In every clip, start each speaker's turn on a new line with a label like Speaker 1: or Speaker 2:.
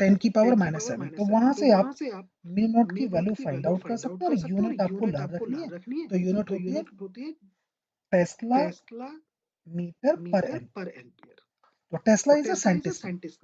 Speaker 1: 10 की पावर
Speaker 2: 10 की पावर
Speaker 1: -7 तो वहाँ
Speaker 2: -7 तो
Speaker 1: से आप
Speaker 2: वहाँ से आप
Speaker 1: म्यू नॉट की
Speaker 2: म्यू नॉट
Speaker 1: वैल्यू
Speaker 2: की
Speaker 1: फाइंड
Speaker 2: वैल्यू
Speaker 1: आउट कर
Speaker 2: फाइंड
Speaker 1: सकते
Speaker 2: आउट
Speaker 1: हो
Speaker 2: कर
Speaker 1: और
Speaker 2: सकते हो और
Speaker 1: यूनिट आपको
Speaker 2: यूनिट
Speaker 1: याद
Speaker 2: आपको
Speaker 1: रखनी है।
Speaker 2: याद रखनी है।
Speaker 1: तो यूनिट
Speaker 2: तो
Speaker 1: होती है
Speaker 2: यूनिट होती है
Speaker 1: टेस्ला
Speaker 2: टेस्ला
Speaker 1: मीटर पर
Speaker 2: मीटर
Speaker 1: एम्पीयर।
Speaker 2: पर एम्पियर।
Speaker 1: तो टेस्ला
Speaker 2: तो
Speaker 1: is a
Speaker 2: Tesla is a
Speaker 1: scientist.
Speaker 2: Scientist.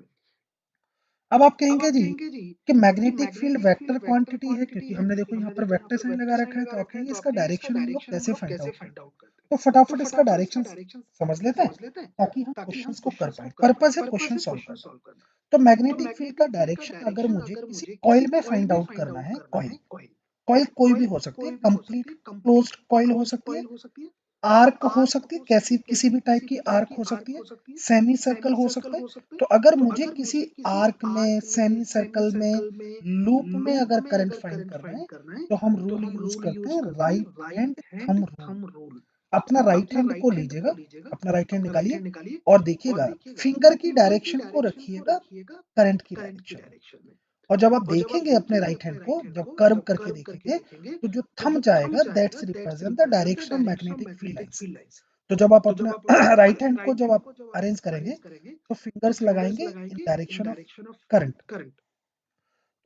Speaker 1: अब आप
Speaker 2: अब
Speaker 1: कहेंगे
Speaker 2: आप
Speaker 1: जी
Speaker 2: कहेंगे जी
Speaker 1: कि
Speaker 2: कि
Speaker 1: magnetic field
Speaker 2: magnetic
Speaker 1: vector
Speaker 2: field vector
Speaker 1: quantity है,
Speaker 2: क्वांटिटी
Speaker 1: क्योंकि
Speaker 2: है,
Speaker 1: हमने
Speaker 2: क्योंकि
Speaker 1: देखो यहाँ
Speaker 2: हमने
Speaker 1: पर
Speaker 2: देखो यहाँ
Speaker 1: वेक्टर
Speaker 2: पर
Speaker 1: साइन लगा
Speaker 2: वेक्टर साइन
Speaker 1: रखा है,
Speaker 2: लगा
Speaker 1: तो आप
Speaker 2: रखा है,
Speaker 1: कहेंगे
Speaker 2: तो आप
Speaker 1: इसका
Speaker 2: कहेंगे इसका
Speaker 1: डायरेक्शन हम लोग
Speaker 2: डायरेक्शन हम
Speaker 1: कैसे
Speaker 2: लोग
Speaker 1: फाइंड
Speaker 2: कैसे
Speaker 1: आउट
Speaker 2: फाइंड
Speaker 1: करते हैं।
Speaker 2: आउट करते
Speaker 1: तो
Speaker 2: हैं।
Speaker 1: फटाफट
Speaker 2: तो
Speaker 1: इसका
Speaker 2: फटाफट इसका
Speaker 1: डायरेक्शन
Speaker 2: डायरेक्शन
Speaker 1: समझ लेते हैं,
Speaker 2: समझ लेते हैं,
Speaker 1: ताकि हम
Speaker 2: ताकि हम
Speaker 1: क्वेश्चंस को कर
Speaker 2: क्वेश्चंस
Speaker 1: पाए।
Speaker 2: को कर पाए।
Speaker 1: पर्पस है क्वेश्चन
Speaker 2: पर्पस है
Speaker 1: सॉल्व
Speaker 2: क्वेश्चन
Speaker 1: करना।
Speaker 2: सॉल्व करना।
Speaker 1: तो
Speaker 2: तो
Speaker 1: मैग्नेटिक फील्ड का
Speaker 2: मैग्नेटिक फील्ड का
Speaker 1: डायरेक्शन अगर
Speaker 2: डायरेक्शन
Speaker 1: मुझे
Speaker 2: अगर
Speaker 1: किसी
Speaker 2: मुझे
Speaker 1: कॉइल
Speaker 2: किसी
Speaker 1: में
Speaker 2: कॉइल
Speaker 1: फाइंड
Speaker 2: में
Speaker 1: आउट
Speaker 2: फाइंड
Speaker 1: करना
Speaker 2: आउट
Speaker 1: है,
Speaker 2: करना
Speaker 1: कॉइल
Speaker 2: है, कॉइल
Speaker 1: कॉइल कोई भी
Speaker 2: कॉइल
Speaker 1: हो सकती है,
Speaker 2: कोई भी हो सकती है,
Speaker 1: कंप्लीट
Speaker 2: कंप्लीट
Speaker 1: क्लोज्ड कॉइल हो
Speaker 2: क्लोज्ड
Speaker 1: सकती है,
Speaker 2: कॉइल हो सकती है,
Speaker 1: आर्क हो
Speaker 2: आर्क
Speaker 1: सकती है,
Speaker 2: हो सकती
Speaker 1: कैसी
Speaker 2: है,
Speaker 1: किसी
Speaker 2: कैसी
Speaker 1: भी टाइप
Speaker 2: किसी
Speaker 1: की
Speaker 2: भी टाइप
Speaker 1: आर्क
Speaker 2: की
Speaker 1: हो सकती
Speaker 2: आर्क
Speaker 1: है,
Speaker 2: हो सकती है,
Speaker 1: सेमी सर्कल
Speaker 2: सेमी
Speaker 1: हो
Speaker 2: सर्कल
Speaker 1: सकता है।
Speaker 2: हो सकता है।
Speaker 1: तो अगर
Speaker 2: तो
Speaker 1: मुझे
Speaker 2: अगर
Speaker 1: किसी
Speaker 2: मुझे किसी
Speaker 1: आर्क में,
Speaker 2: आर्क में,
Speaker 1: सेमी
Speaker 2: सेमी
Speaker 1: सर्कल में,
Speaker 2: सर्कल में,
Speaker 1: लूप में
Speaker 2: लूप
Speaker 1: अगर
Speaker 2: में
Speaker 1: करंट
Speaker 2: अगर
Speaker 1: फाइंड
Speaker 2: करंट
Speaker 1: करना है,
Speaker 2: फाइंड करना है,
Speaker 1: तो हम
Speaker 2: तो
Speaker 1: रूल
Speaker 2: हम
Speaker 1: यूज
Speaker 2: रूल
Speaker 1: करते
Speaker 2: यूज
Speaker 1: हैं
Speaker 2: करते हैं
Speaker 1: right hand
Speaker 2: right hand
Speaker 1: thumb rule.
Speaker 2: Thumb rule.
Speaker 1: अपना राइट
Speaker 2: अपना
Speaker 1: हैंड को
Speaker 2: राइट हैंड को
Speaker 1: लीजिएगा,
Speaker 2: लीजिएगा,
Speaker 1: अपना राइट हैंड
Speaker 2: अपना राइट
Speaker 1: निकालिए
Speaker 2: हैंड निकालिए
Speaker 1: और
Speaker 2: और
Speaker 1: देखिएगा
Speaker 2: देखिएगा
Speaker 1: फिंगर की
Speaker 2: फिंगर की
Speaker 1: डायरेक्शन को
Speaker 2: डायरेक्शन को
Speaker 1: रखिएगा
Speaker 2: रखिएगा
Speaker 1: करंट की
Speaker 2: करंट की
Speaker 1: डायरेक्शन में।
Speaker 2: डायरेक्शन में।
Speaker 1: और जब आप देखेंगे अपने राइट हैंड को, जब कर्व करके देखेंगे, तो जो थंब जाएगा that's represent the direction of magnetic field lines. तो जब आप अपना राइट हैंड को जब आप अरेंज करेंगे, तो फिंगर्स लगाएंगे इन डायरेक्शन ऑफ करंट।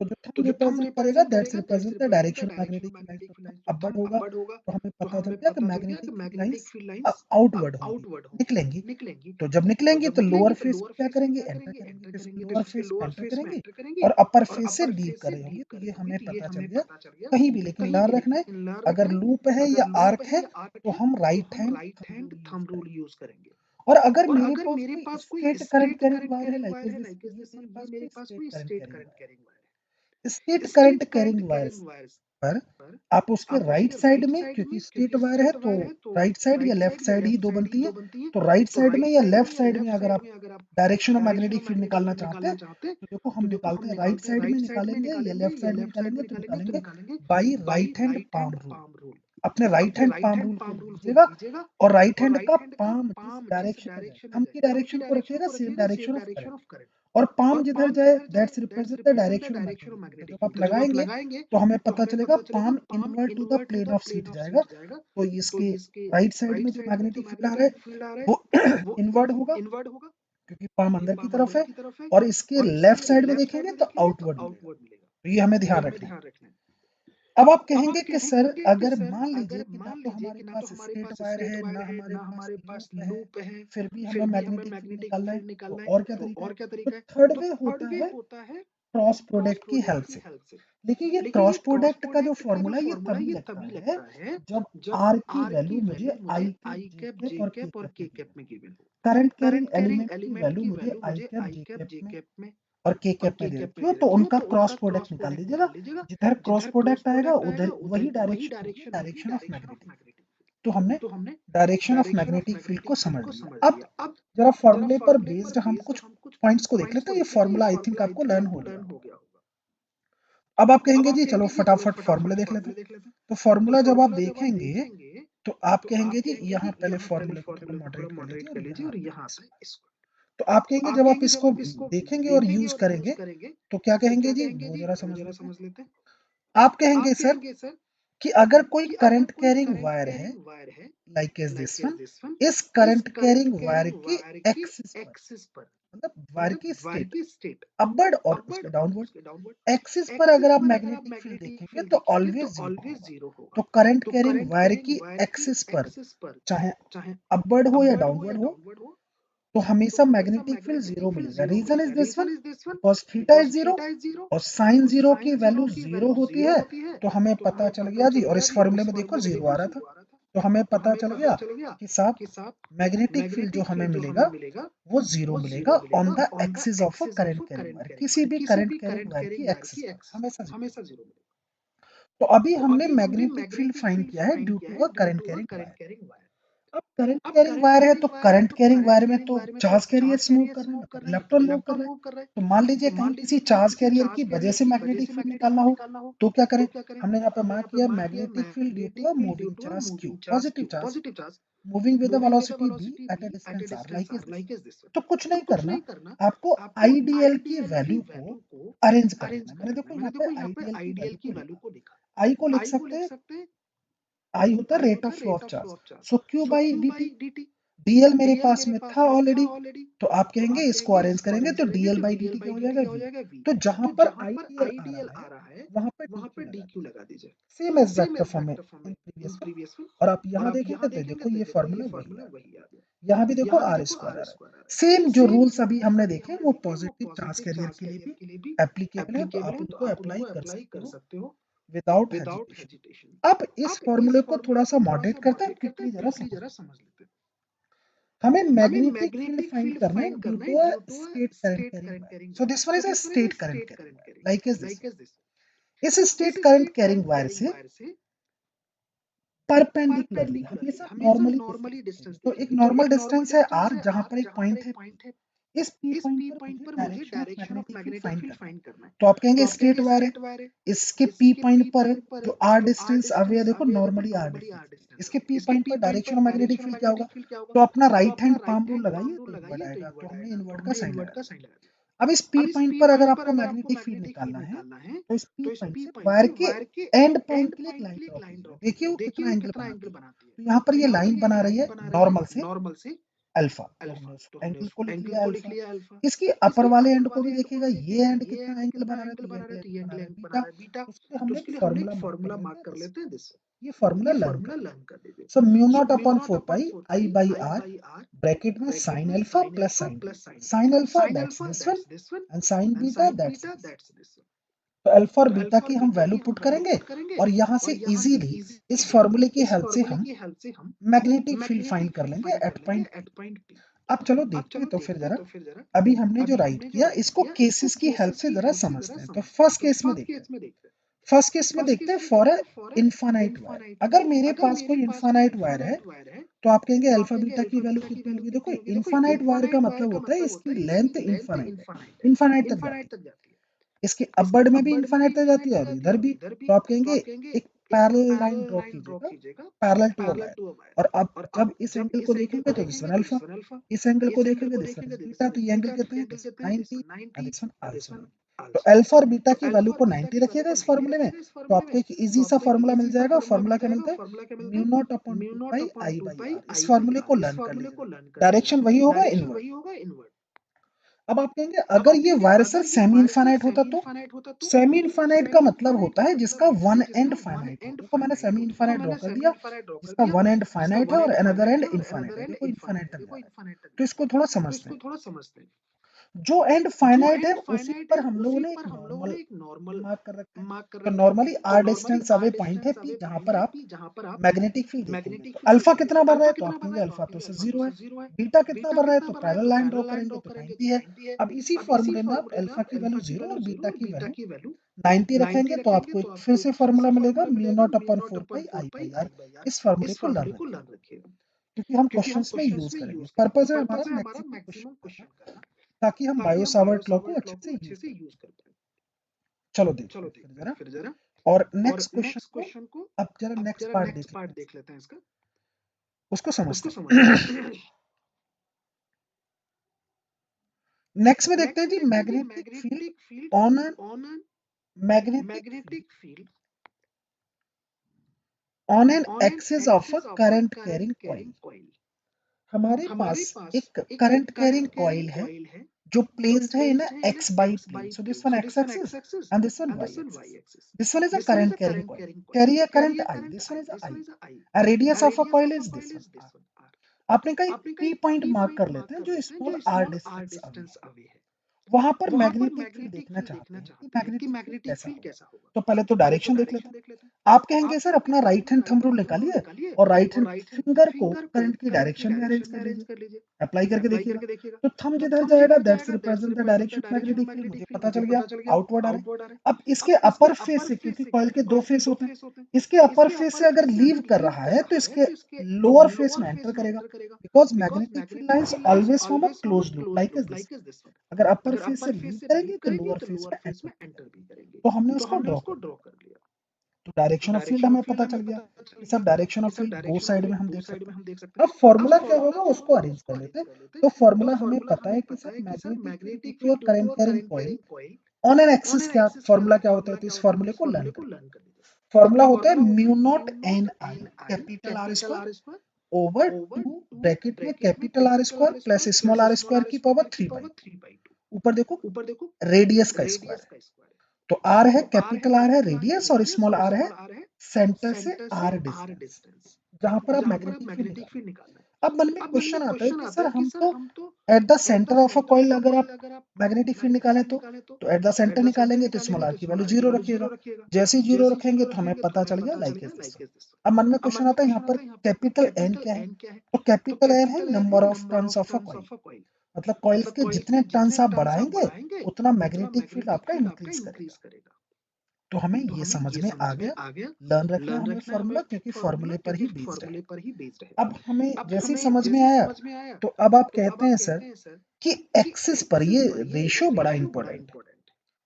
Speaker 1: तो जो थंब रिप्रेजेंट करेगा that's represent the direction of magnetic field lines. तो थंब अपवर्ड होगा, तो हमें पता चल गया कि मैग्नेटिक फील्ड लाइंस आउटवर्ड होंगी, निकलेंगी। तो जब निकलेंगी तो लोअर फेस को क्या करेंगे, एंटर करेंगे, तो इसको लोअर फेस को एंटर करेंगे और अपर फेस से लीव कर रहे होंगे। तो ये हमें पता चल गया कहीं भी, लेकिन ध्यान रखना है अगर लूप है या आर्क है तो हम right hand thumb rule use करेंगे। और अगर मेरे पास कोई स्ट्रेट करंट कैरिंग वायर है, लाइक इज दिस, ये मेरे पास कोई स्ट्रेट करंट कैरिंग वायर है, स्ट्रेट करंट कैरिंग वायर पर आप उसके राइट साइड में, क्योंकि स्ट्रेट वायर है तो राइट साइड या लेफ्ट साइड ही दो बनती है, तो राइट साइड में या लेफ्ट साइड में अगर आप डायरेक्शन ऑफ मैग्नेटिक फील्ड निकालना चाहते हैं, तो देखो हम निकालते हैं राइट साइड में निकालेंगे या लेफ्ट साइड में निकालेंगे, तो निकालेंगे by right hand palm rule. अपने राइट हैंड पाम रूल को लीजिएगा और राइट हैंड का पाम जिस डायरेक्शन में जाए, थंब की डायरेक्शन को रखिएगा सेम डायरेक्शन ऑफ करंट, और पाम जिधर जाए that's represent the direction of magnetic field. तो जब आप लगाएंगे तो हमें पता चलेगा palm invert to the plane of sheet जाएगा, तो इसके राइट साइड में जो मैग्नेटिक फील्ड आ रहा है वो इनवर्ड होगा क्योंकि पाम अंदर की तरफ है, और इसके लेफ्ट साइड में देखेंगे तो आउटवर्ड मिलेगा। तो ये हमें ध्यान रखना है। अब आप कहेंगे कि सर अगर मान लीजिए कि ना तो हमारे पास स्ट्रेट वायर है ना हमारे पास लूप है, फिर भी हमें मैग्नेटिक फील्ड निकालना है, तो और क्या तरीका है? तो थर्ड वे होता है क्रॉस प्रोडक्ट की हेल्प से। देखिए ये क्रॉस प्रोडक्ट का जो फॉर्मूला है ये तभी लगता है जब आर की वैल्यू मुझे आई कैप जे कैप और के कैप में गिवन हो, करंट कैरिंग एलिमेंट की वैल्यू मुझे आई कैप जे कैप में और के कैप में दे रखी हो, तो उनका क्रॉस प्रोडक्ट निकाल लीजिएगा। जिधर क्रॉस प्रोडक्ट आएगा उधर वही डायरेक्शन होगी, डायरेक्शन ऑफ मैग्नेटिक। तो हमने डायरेक्शन ऑफ मैग्नेटिक फील्ड को समझ लिया। अब जरा फॉर्मूले पर बेस्ड हम कुछ पॉइंट्स को देख लेते हैं। ये फॉर्मूला आई थिंक आपको लर्न हो गया होगा। अब आप कहेंगे जी चलो फटाफट फॉर्मूला देख लेते हैं। तो फॉर्मूला जब आप देखेंगे तो आप कहेंगे जी यहाँ पहले फॉर्मूले को थोड़ा मॉडरेट कर लीजिए और यहाँ आता है इसको। तो आप कहेंगे जब आप इसको देखेंगे और यूज करेंगे तो क्या कहेंगे जी, वो जरा समझ लेते हैं। आप कहेंगे सर कि अगर कोई करंट कैरिंग वायर है लाइक एज दिस वन, इस करंट कैरिंग वायर की एक्सिस पर, मतलब वायर की स्टेट अपवर्ड और उसके डाउनवर्ड एक्सिस पर अगर आप मैग्नेटिक फील्ड देखेंगे तो ऑलवेज जीरो होगा। तो करंट कैरिंग वायर की एक्सिस पर चाहे अपवर्ड हो या डाउनवर्ड हो तो हमेशा मैग्नेटिक फील्ड जीरो मिलेगा। Reason is this one, because theta is zero और साइन जीरो की वैल्यू जीरो होती है। तो हमें पता चल गया जी, और इस फॉर्मूले में देखो जीरो आ रहा था, तो हमें पता चल गया कि साहब मैग्नेटिक फील्ड जो हमें मिलेगा वो जीरो मिलेगा on the axis of a current carrying wire, किसी भी करंट कैरिंग वायर की एक्सिस पर हमेशा जीरो मिलेगा। तो अभी हमने मैग्नेटिक फील्ड फाइंड किया है due to a current carrying wire. अब करंट कैरिंग वायर है तो करंट कैरिंग वायर में तो चार्ज कैरियर्स मूव कर रहे हैं, मतलब इलेक्ट्रॉन मूव कर रहे हैं। तो मान लीजिए कहीं किसी चार्ज कैरियर की वजह से मैग्नेटिक फील्ड निकालना हो तो क्या करें? हमने यहाँ पे मार्क किया magnetic field due to a moving charge q, positive charge moving with the velocity v at a distance r like is this. तो कुछ नहीं करना, आपको आईडीएल की वैल्यू को अरेंज कर लेना। मैंने देखो यहाँ पे आईडीएल की वैल्यू को लिखा, आई को लिख सकते हैं, आई होता है rate of flow of charge, so Q by D T. DL मेरे पास में था ऑलरेडी, तो आप कहेंगे इसको अरेंज करेंगे तो डीएल बाई डी टी क्या हो जाएगा v। तो जहां पर आईडीएल आ रहा है वहां पर डी क्यू लगा दीजिए, सेम एग्जैक्ट फॉर्म में इन प्रीवियस वन। और आप यहाँ देखेंगे तो देखो ये फॉर्मूला वही आ गया, यहाँ भी देखो आर स्क्वायर आ रहा है। सेम जो रूल्स अभी हमने देखे वो पॉजिटिव चार्ज कैरियर के लिए भी एप्लीकेबल है, तो आप उनको अप्लाई कर सकते हो विदाउट हेजिटेशन। अब इस फॉर्मूले को थोड़ा सा मॉडरेट करते हैं, क्विकली जरा समझ लेते हैं। हमें मैग्नेटिक फील्ड फाइंड करना है due to a straight current carrying wire. So this one is a straight current carrying wire like is this. इस स्टेट करंट कैरिंग वायर से परपेंडिकुलरली हमेशा नॉर्मली डिस्टेंस लेंगे। तो एक नॉर्मल डिस्टेंस है r, जहां पर एक पॉइंट है P। इस P पॉइंट पर मुझे direction of magnetic field find करना है। तो आप कहेंगे स्ट्रेट वायर है, इसके P पॉइंट पर जो r डिस्टेंस अवे देखो नॉर्मली r डिस्टेंस, इसके P पॉइंट पर डायरेक्शन ऑफ मैग्नेटिक फील्ड क्या होगा? तो अपना राइट हैंड पाम रूल लगाइए तो इनवर्ड आएगा, तो हमने इनवर्ड का साइन लगा दिया। अब इस पी पॉइंट पर अगर आपको मैग्नेटिक फील्ड निकालना है तो इस पी पॉइंट से वायर के एंड पॉइंट के लिए एक लाइन ड्रॉ कीजिए। देखिए वो कितना एंगल बनाती है। तो यहाँ पर ये लाइन बना रही है नॉर्मल से अल्फा, तो हमने उस एंगल को लिख लिया अल्फा। इसकी अपर वाले एंड को भी देखिएगा, ये एंड कितना एंगल बना रहा है, तो ये एंगल बना रहा है बीटा। उसके लिए हमने एक फॉर्मूला मार्क कर लेते हैं दिस। ये फॉर्मूला लर्न कर लीजिए। So mu naught upon 4 pi I by R bracket में sine alpha plus sine beta. Sine alpha that's this one and sine beta that's this. तो अल्फा और बीटा की हम वैल्यू पुट करेंगे और यहाँ से इजीली इस फॉर्मूले की हेल्प से हम मैग्नेटिक फील्ड फाइंड कर लेंगे एट पॉइंट पी। अब चलो देखते हैं तो फिर जरा, अभी हमने जो राइट किया इसको केसेस की हेल्प से जरा समझते हैं। तो फर्स्ट केस में देखते हैं, फर्स्ट केस में देखते हैं फॉर ए इनफाइनाइट वायर। अगर मेरे पास कोई इनफाइनाइट वायर है तो आप कहेंगे अल्फा बीटा की वैल्यू कितनी होगी। देखो इनफाइनाइट वायर का मतलब होता है इसकी लेंथ इनफाइनाइट है, इनफाइनाइट तक जाती है। इसके अपवर्ड में भी इनफाइनाइट तक जाती है और इधर भी। तो आप कहेंगे एक पैरेलल लाइन ड्रॉ कीजिएगा पैरेलल टू अ वायर, और अब जब इस एंगल को देखेंगे तो दिस वन अल्फा, इस एंगल को देखेंगे दिस वन इज बीटा। तो ये एंगल कितना है, this 90 and this one also 90। तो अल्फा और बीटा की वैल्यू को 90 रखिएगा इस फॉर्मूले में, तो आपको एक इजी सा फॉर्मूला मिल जाएगा। फॉर्मूला क्या मिलता है, mu naught upon 2 pi I by R. इस फॉर्मूले को लर्न कर लीजिए, डायरेक्शन वही होगा इनवर्ड। अब आप कहेंगे अगर ये वायर सर सेमी इनफाइनाइट होता तो, सेमी इनफाइनाइट का मतलब होता है जिसका वन एंड फाइनाइट हो। देखो मैंने सेमी इनफाइनाइट ड्रॉ कर दिया, जिसका वन एंड फाइनाइट है और अनदर एंड इनफाइनाइट है। देखो इनफाइनाइट तक जा रहा है। तो इसको थोड़ा समझते हैं। जो एंड फाइनाइट है उसी पर हम लोगों ने एक नॉर्मल मार्क कर रखा है। तो normally R distance away point है पी, जहां पर आप मैग्नेटिक फील्ड देखेंगे। तो अल्फा कितना बढ़ रहा है, तो आप कहेंगे अल्फा तो से 0 है। बीटा कितना बढ़ रहा है, तो पैरेलल लाइन ड्रॉ करेंगे तो 90 है। अब इसी फॉर्मूले में आप अल्फा की वैल्यू 0 और बीटा की वैल्यू 90 रखेंगे तो आपको एक फिर से फॉर्मूला मिलेगा mu naught upon 4 pi I by R. इस फॉर्मूले को लर्न रखिएगा क्योंकि हम क्वेश्चंस में यूज करेंगे। पर्पस है हमारा मैक्सिमम क्वेश्चन करना, ताकि हम बायो सावर्ट लॉ को अच्छे से यूज कर पाए। चलो देखते हैं फिर जरा, और नेक्स्ट क्वेश्चन को अब जरा नेक्स्ट पार्ट देख लेते हैं इसका, उसको समझते हैं। नेक्स्ट में देखते हैं जी magnetic field on an magnetic field on an axis of a current carrying coil. हमारे पास एक करंट कैरिंग कॉइल है जो प्लेस्ड है in X Y plane. So this one X axis and this one Y axis. This one is a current carrying coil, carry a current I, this one is I, a radius of a coil is this one r। आपने कहा एक P point mark कर लेते हैं जो small are distance away है, वहां पर मैग्नेटिक फील्ड देखना चाहते हैं कि मैग्नेटिक फील्ड कैसा होगा। तो पहले तो डायरेक्शन देख लेते हैं। आप कहेंगे सर अपना राइट हैंड थंब रूल निकालिए और राइट हैंड फिंगर को करंट की डायरेक्शन में अरेंज कर लीजिए, अप्लाई करके देखिएगा। तो थंब जिधर जाएगा that's represent the direction magnetic field. मुझे पता चल गया आउटवर्ड आ रहा है। अब इसके अपर फेस से, क्योंकि कॉइल के दो फेस होते हैं, इसके अपर फेस से अगर लीव कर रहा है तो इसके लोअर फेस में एंटर करेगा, because magnetic field lines always form a closed loop like this. अगर अपर फेस से लीव करेंगे तो लोअर फेस में एंटर करेंगे। तो हमने उसको ड्रॉ कर दिया। तो डायरेक्शन ऑफ फील्ड हमें पता चल गया। ये sub direction of field both side में हम देख सकते हैं। अब फॉर्मूला क्या होगा उसको अरेंज कर लेते हैं। तो फॉर्मूला हमें पता है कि sir magnetic field due to a current carrying coil on an axis, क्या फॉर्मूला क्या होता है, तो इस फॉर्मूले को लर्न कर। फॉर्मूला होता है mu naught N I capital R square over 2 bracket में capital R square plus small R square की पावर 3/2। ऊपर देखो रेडियस का स्क्वायर है। तो आर है, कैपिटल आर है रेडियस और स्मॉल आर है सेंटर से आर डिस्टेंस, जहां पर आप मैग्नेटिक फील्ड निकालना है। अब मन में क्वेश्चन आता है कि सर हम तो eight the centre of a coil अगर आप मैग्नेटिक फील्ड निकालें तो एट द सेंटर निकालेंगे तो स्मॉल आर की वैल्यू 0 रखिएगा। जैसे ही 0 रखेंगे तो हमें पता चल गया लाइक इज दिस। अब मन में क्वेश्चन आता है यहाँ पर कैपिटल एन क्या है, तो कैपिटल एन है number of turns of a coil, मतलब कॉइल्स के जितने टर्न्स आप बढ़ाएंगे उतना मैग्नेटिक फील्ड आपका इंक्रीज करेगा। तो हमें ये समझ में आ गया, लर्न रखना है हमें फॉर्मूला, क्योंकि फॉर्मूले पर ही बेस्ड है। अब हमें जैसे ही समझ में आया तो अब आप कहते हैं सर कि एक्सिस पर ये रेशियो बड़ा इंपॉर्टेंट है।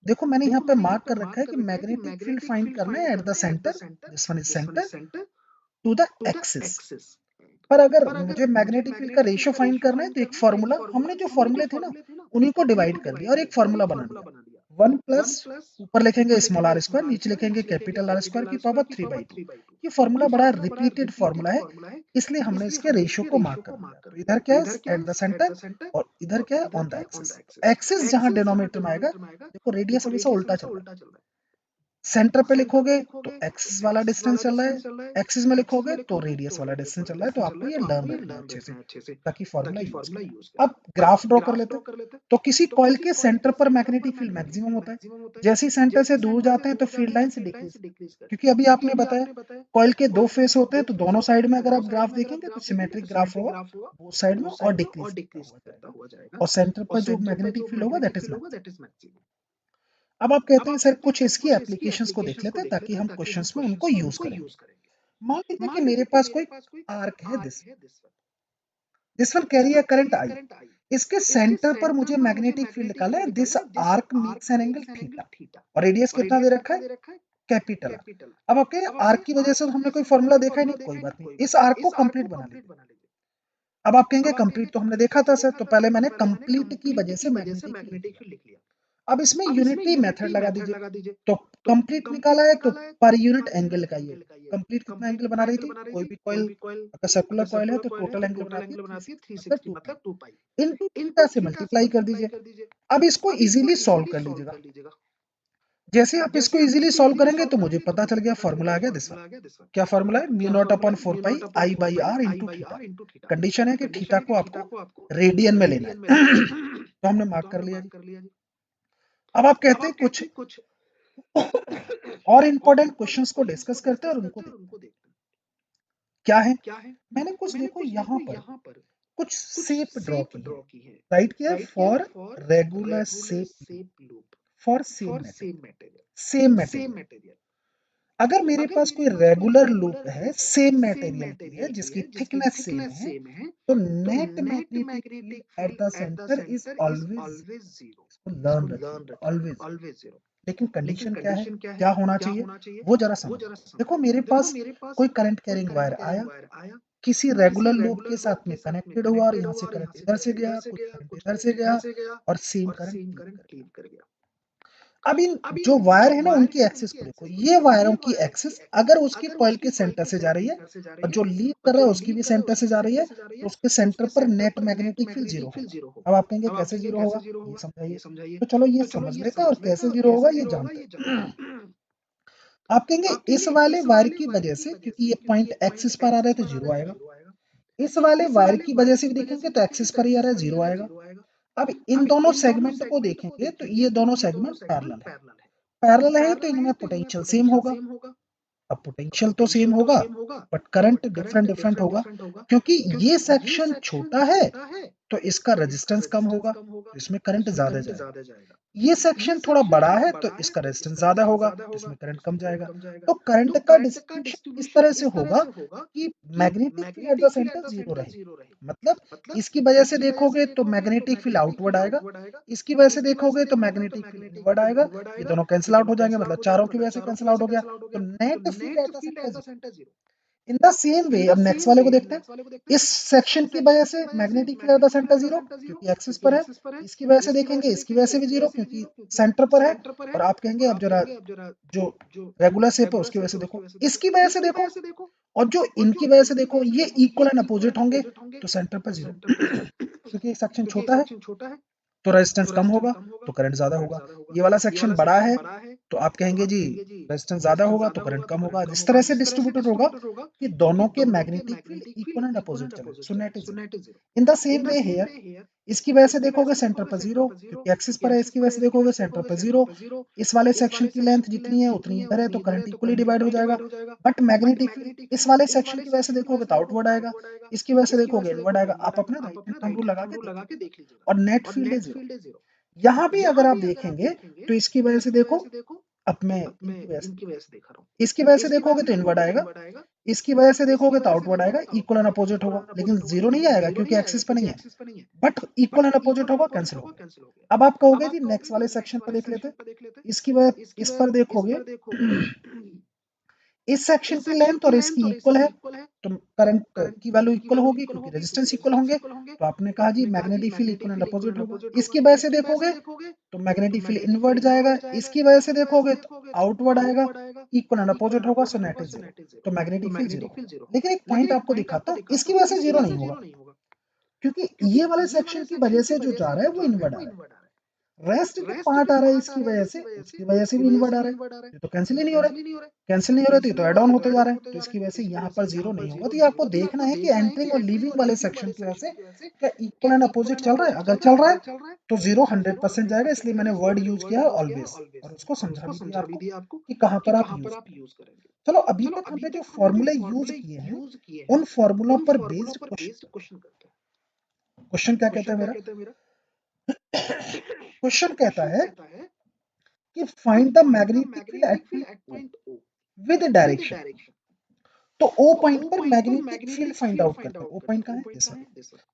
Speaker 1: देखो मैंने यहाँ पे मार्क कर रखा है कि मैग्नेटिक फील्ड फाइंड करना है at the centre, this one is centre to the axis. पर अगर मुझे मैग्नेटिक फील्ड का रेशियो फाइंड करना है तो एक फॉर्मूला, हमने जो फॉर्मूले थे ना उन्हीं को डिवाइड कर दिया और एक फॉर्मूला बना दिया। 1 प्लस ऊपर लिखेंगे स्मॉल आर स्क्वायर, नीचे लिखेंगे कैपिटल आर स्क्वायर की पावर 3/2। ये फॉर्मूला बड़ा रिपीटेड फॉर्मूला है, इसलिए हमने इसके रेशियो को मार्क कर दिया। तो इधर क्या है एट द सेंटर और इधर क्या है ऑन द एक्सिस। एक्सिस जहां डिनोमिनेटर में आएगा, देखो रेडियस हमेशा उल्टा चल रहा है। सेंटर पे लिखोगे तो एक्सिस वाला डिस्टेंस चल रहा है, एक्सिस में लिखोगे तो रेडियस वाला डिस्टेंस चल रहा है। तो आपको ये लर्न रखना है अच्छे से ताकि फॉर्मूला यूज करें। अब ग्राफ ड्रॉ कर लेते हैं। तो किसी कॉइल के सेंटर पर मैग्नेटिक फील्ड मैक्सिमम होता है, जैसे ही सेंटर से दूर जाते हैं तो फील्ड लाइन से डिक्रीज, क्योंकि अभी आपने बताया कॉइल के दो फेस होते हैं, तो दोनों साइड में अगर आप ग्राफ देखेंगे तो सिमेट्रिक ग्राफ होगा बोथ साइड में और डिक्रीज करता हुआ जाएगा, और सेंटर पर जो मैग्नेटिक फील्ड होगा दैट इज मैक्सिमम। अब आप कहते हैं सर कुछ इसकी एप्लीकेशंस को देख लेते हैं ताकि हम क्वेश्चंस में उनको यूज करेंगे। मान लीजिए कि मेरे पास कोई आर्क है, this one carry a current आई, इसके सेंटर पर मुझे मैग्नेटिक फील्ड निकालना है। This arc makes an angle theta और रेडियस कितना दे रखा है कैपिटल आर। अब आप कह रहे हैं आर्क की वजह से हमने कोई फॉर्मूला देखा ही नहीं, कोई बात नहीं, इस आर्क को कंप्लीट बना लेते। अब आप कहेंगे कंप्लीट तो हमने देखा था सर, तो पहले मैंने कंप्लीट की वजह से मैग्नेटिक फील्ड लिख लिया। अब इसमें यूनिटरी मेथड लगा दीजिए। तो कंप्लीट निकाला है तो पर यूनिट एंगल लगाइए। कंप्लीट कितना एंगल बना रही थी, कोई भी कॉइल अगर सर्कुलर कॉइल है तो टोटल एंगल बनाती है 360 मतलब 2 पाई इनटू थीटा से मल्टीप्लाई कर दीजिए। अब इसको इजीली सॉल्व कर लीजिएगा। जैसे आप इसको इजीली सॉल्व करेंगे तो मुझे पता चल गया फॉर्मूला आ गया दिस वन। क्या फॉर्मूला है, mu naught upon 4 pi I by R into theta. Condition है कि थीटा को आपको रेडियन में लेना है तो हमने मार्क कर लिया जी। अब आप कहते हैं कुछ और इंपॉर्टेंट क्वेश्चंस को डिस्कस करते हैं और उनको देखते हैं क्या है। मैंने कुछ देखो यहाँ पर कुछ शेप ड्रॉ की है, राइट किया for regular shape for same material. अगर मेरे पास कोई रेगुलर लूप है सेम मटेरियल की है जिसकी थिकनेस सेम है, तो net magnetic field eight the centre is always zero. Learn रखिए ऑलवेज जीरो। लेकिन कंडीशन क्या है, क्या होना चाहिए वो जरा समझ। देखो मेरे पास कोई करंट कैरिंग वायर आया, किसी रेगुलर लूप के साथ में कनेक्टेड हुआ और यहाँ से करंट इधर से गया, कुछ करंट इधर से गया और सेम करंट लीव कर गया। अब इन जो वायर है ना उनकी एक्सिस को देखो, ये वायरों की एक्सिस अगर उसकी कॉइल के सेंटर से जा रही है और जो लीव कर रहा है उसकी भी सेंटर से जा रही है, तो उसके सेंटर पर नेट मैग्नेटिक फील्ड जीरो होगा। अब आप कहेंगे कैसे जीरो होगा, ये समझाइए। तो चलो ये समझ लेते हैं और कैसे जीरो होगा ये जानते हैं। आप कहेंगे इस वाले वायर की वजह से, क्योंकि ये पॉइंट एक्सिस पर आ रहा है तो जीरो आएगा, इस वाले वायर की वजह से भी देखेंगे तो एक्सिस पर ही आ रहा है, जीरो आएगा। अब इन दोनों सेगमेंट को देखेंगे तो ये दोनों सेगमेंट पैरेलल है, पैरेलल है तो इनमें पोटेंशियल सेम होगा। अब पोटेंशियल तो सेम होगा बट करंट डिफरेंट डिफरेंट होगा, क्योंकि ये सेक्शन छोटा है तो इसका रेजिस्टेंस कम होगा तो इसमें करंट ज्यादा जाएगा। ये सेक्शन थोड़ा बड़ा है तो इसका रेजिस्टेंस ज्यादा होगा तो इसमें करंट कम जाएगा। तो करंट का डिस्ट्रीब्यूशन इस तरह से होगा कि magnetic field eight the centre zero रहे, मतलब इसकी वजह से देखोगे तो मैग्नेटिक फील्ड आउटवर्ड आएगा, इसकी वजह से देखोगे तो मैग्नेटिक फील्ड इनवर्ड आएगा, ये दोनों कैंसिल आउट हो जाएंगे, मतलब चारों की वजह से कैंसिल आउट हो गया, तो net field at the centre zero. In the same वे अब नेक्स्ट वाले को देखते हैं। इस सेक्शन की वजह से magnetic field eight the centre zero क्योंकि एक्सिस पर है, इसकी वजह से देखेंगे इसकी वजह से भी जीरो क्योंकि सेंटर पर है। और आप कहेंगे अब जरा जो रेगुलर शेप है उसकी वजह से देखो, इसकी वजह से देखो और जो इनकी वजह से देखो, ये इक्वल एंड अपोजिट होंगे तो सेंटर पर जीरो क्योंकि सेक्शन छोटा है तो रेजिस्टेंस कम होगा तो करंट ज्यादा होगा। ये वाला सेक्शन बड़ा है तो आप कहेंगे जी रेजिस्टेंस ज्यादा होगा तो करंट कम होगा। इस तरह से डिस्ट्रीब्यूटेड होगा कि दोनों के magnetic field equal and opposite चले, so net is zero. In the same way here इसकी वजह से देखोगे सेंटर पर जीरो क्योंकि एक्सिस पर है, इसकी वजह से देखोगे सेंटर पर जीरो। इस वाले सेक्शन की लेंथ जितनी है उतनी इधर है तो करंट इक्वली डिवाइड हो जाएगा। बट मैग्नेटिक फील्ड इस वाले सेक्शन की वजह से देखोगे तो आउटवर्ड आएगा, इसकी वजह से देखोगे इनवर्ड आएगा। आप अपना राइट हैंड थंब रूल लगा के देख लीजिएगा और नेट फील्ड है जीरो। यहाँ भी अगर आप देखेंगे तो इसकी वजह से देखो, अब मैं इनकी वजह से देखा रहा हूँ, इसकी वजह से देखोगे तो इनवर्ड आएगा, इसकी वजह से देखोगे तो आउटवर्ड आएगा, इक्वल एंड अपोजिट होगा, लेकिन जीरो नहीं आएगा क्योंकि एक्सिस पर नहीं है, बट इक्वल एंड अपोजिट होगा, कैंसिल होगा। अब आप कहोगे जी नेक्स्ट वाले सेक्शन पर देख लेते, इसकी वजह इस पर देखोगे इस सेक्शन की लेंथ और इसकी इक्वल है, तो करंट की वैल्यू इक्वल होगी क्योंकि रेजिस्टेंस इक्वल होंगे। तो आपने कहा जी magnetic field equal and opposite होगा। इसकी वजह से देखोगे तो मैग्नेटिक फील्ड इनवर्ड जाएगा, इसकी वजह से देखोगे तो आउटवर्ड आएगा, इक्वल एंड अपोजिट होगा, सो नेट इज जीरो। तो मैग्नेटिक फील्ड जीरो होगा। लेकिन एक पॉइंट आपको दिखाता हूँ, इसकी वजह से जीरो नहीं होगा, क्योंकि ये वाले सेक्शन की वजह से जो जा रहा है वो इनवर्ड आ रहा है। रेस्ट जो पार्ट आ रहा है इसकी वजह से, उसकी वजह से भी इनवर्ड आ रहा है, ये तो कैंसिल ही नहीं हो रहा है। कैंसिल नहीं हो रहा तो ये तो एड ऑन होते जा रहा है, तो इसकी वजह से यहाँ पर जीरो नहीं होगा। तो ये आपको देखना है कि एंटरिंग और लीविंग वाले सेक्शन की वजह से क्या इक्वल एंड अपोजिट चल रहा है। अगर चल रहा है तो जीरो 100% जाएगा, इसलिए मैंने वर्ड यूज किया ऑलवेज, और उसको समझा भी दिया आपको कि कहाँ पर आप यूज करें। चलो अभी तक हमने जो फॉर्मूले यूज किए हैं उन फॉर्मूलों पर बेस्ड क्वेश्चन क्या कहता है मेरा, क्वेश्चन कहता है कि find the magnetic field at point O with direction. तो O पॉइंट पर मैग्नेटिक फील्ड फाइंड आउट करते हैं। O पॉइंट कहाँ है, दिस वन।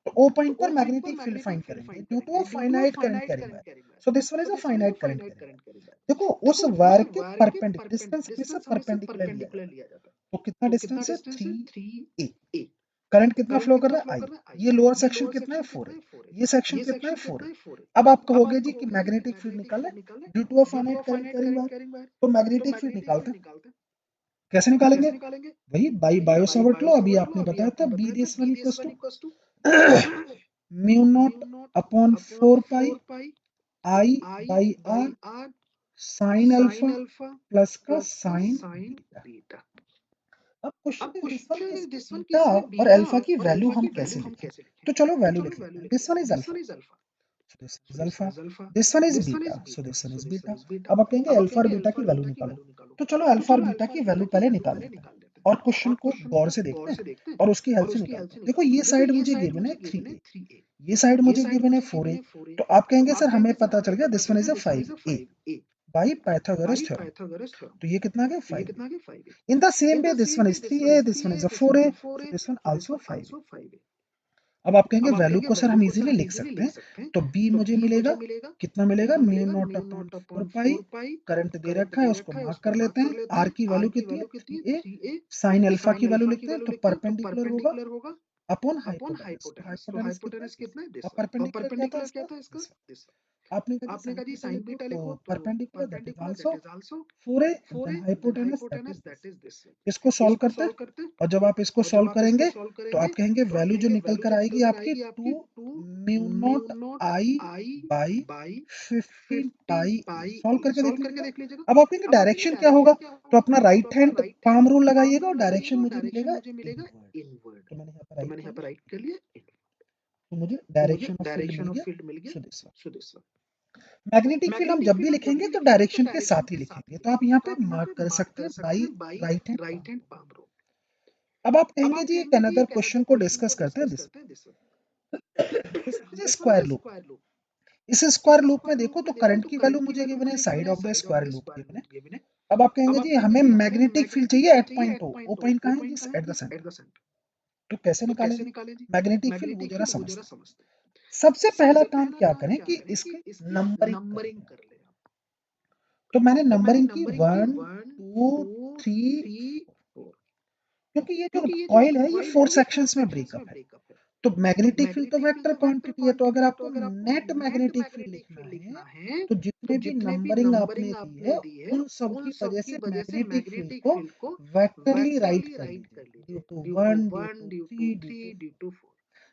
Speaker 1: तो O पॉइंट पर मैग्नेटिक फील्ड फाइंड करेंगे due to a finite current carrying wire. So this one is a finite current carrying wire. देखो उस वायर के परपेंडिकुलर डिस्टेंस हमेशा परपेंडिकुलर लिया जाता है। तो कितना डिस्टेंस है, 3a। करंट कितना फ्लो कर रहा है, I। ये लोअर सेक्शन कितना है, 4 है। ये सेक्शन कितना है, 4 है। अब आप कहोगे जी कि मैग्नेटिक फील्ड निकालना है due to a finite current carrying wire. तो मैग्नेटिक फील्ड निकालते हैं, कैसे निकालेंगे, वही बाई बायो सावर्ट लॉ अभी आपने बताया था, B this one equals to mu naught upon 4 pi I by R sine alpha plus का साइन बीटा। अब क्वेश्चन इज दिस वन, इस बीटा और अल्फा की वैल्यू हम कैसे लिखें। तो चलो वैल्यू लिख लेते हैं। This one is alpha, so this is alpha, this one is beta, so this one is beta। अब आप कहेंगे अल्फा और बीटा की वैल्यू निकालो, तो चलो अल्फा और बीटा की वैल्यू पहले निकाल लेते हैं और क्वेश्चन को गौर से देखते हैं और उसकी हेल्प से निकालते हैं। देखो ये साइड मुझे गिवन है 3a, ये साइड मुझे गिवन है 4a। तो आप कहेंगे सर हमें पता चल गया this one is a 5a by Pythagoras theorem. तो ये कितना आ गया, 5a। In the same way this one is 3a, this one is a 4a, so this one also 5a। अब आप कहेंगे वैल्यू को सर हम इजीली लिख सकते हैं, तो b मुझे मिलेगा, कितना मिलेगा, म्यू नॉट अपॉन 4 पाई, करंट दे रखा है उसको मार्क कर लेते हैं, r की वैल्यू कितनी है, 3a, साइन अल्फा की वैल्यू लिखते हैं, तो परपेंडिकुलर होगा अपॉन हाइपोटेनस। तो हाइपोटेनस कितना है, दिस वन। और परपेंडिकुलर क्या था इसका, दिस वन। आपने कहा जी साइन बीटा लिखो तो perpendicular that is also 4a and then hypotenuse that is this. इसको सॉल्व करते हैं, और जब आप इसको सॉल्व करेंगे तो आप कहेंगे वैल्यू जो निकल कर आएगी आपकी 2 mu naught I by 15 pi A. Solve करके देख लीजिएगा। अब आप कहेंगे डायरेक्शन क्या होगा, तो अपना राइट हैंड पाम रूल लगाइएगा और डायरेक्शन मुझे मिलेगा इनवर्ड। तो मैंने यहाँ पर राइट कर लिया, तो मुझे डायरेक्शन ऑफ फील्ड मिल गया, सो दिस वन। मैग्नेटिक फील्ड हम जब भी लिखेंगे तो डायरेक्शन के साथ ही लिखेंगे, तो आप यहाँ पे मार्क कर सकते हैं by right hand palm rule. अब आप कहेंगे जी एक अनदर क्वेश्चन को डिस्कस करते हैं, दिस स्क्वायर लूप। इस स्क्वायर लूप में देखो तो करंट की वैल्यू मुझे गिवन है, side of the square loop given है। अब आप कहेंगे जी हमें मैग्नेटिक फील्ड चाहिए एट पॉइंट ओ पॉइंट कहाँ है, जिस एट द सेंटर। तो कैसे निकालेंगे मैग्नेटिक फील्ड, वो जरा समझते हैं। सबसे पहला काम क्या करें कि इसकी नंबरिंग कर लें। तो मैंने नंबरिंग की 1 2 3 4, क्योंकि ये जो कॉइल है ये 4 सेक्शंस में ब्रेकअप है। तो मैग्नेटिक फील्ड तो वेक्टर क्वांटिटी है, तो अगर आपको नेट मैग्नेटिक फील्ड लिखना है तो जितने भी नंबरिंग आपने दी है उन सब की वजह से मैग्नेटिक फील्ड को वेक्टरली राइट कर लीजिए, due to 1 due to 3 due to 4।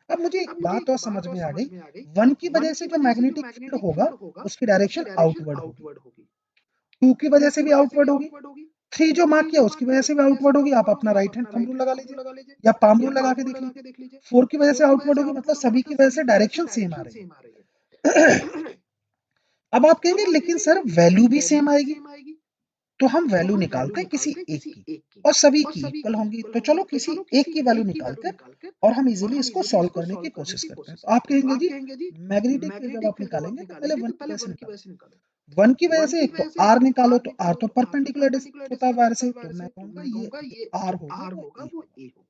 Speaker 1: अब मुझे एक बात और समझ में आ गई, 1 की वजह से जो मैग्नेटिक फील्ड होगा उसकी डायरेक्शन आउटवर्ड होगी, 2 की वजह से भी आउटवर्ड होगी, 3 जो मार्क किया उसकी वजह से भी आउटवर्ड होगी। आप अपना राइट हैंड थंब रूल लगा लीजिए या पाम रूल लगा के देख लीजिए। 4 की वजह से आउटवर्ड होगी, मतलब सभी की वजह से डायरेक्शन सेम आ रही है। अब आप कहेंगे लेकिन सर वैल्यू भी सेम आएगी, तो हम वैल्यू निकालते हैं किसी एक की और सभी की इक्वल होंगी। तो चलो किसी एक की वैल्यू निकालते हैं और हम इजीली इसको सॉल्व करने की कोशिश करते हैं। तो आप कहेंगे जी मैग्नेटिक फील्ड जब आप निकालेंगे तो पहले 1 की वजह से निकालो। 1 की वजह से एक तो आर निकालो, तो आर तो परपेंडिकुलर डिस्टेंस होता है वायर से, तो मैं कहूंगा ये जो आर होगा वो ए होगा।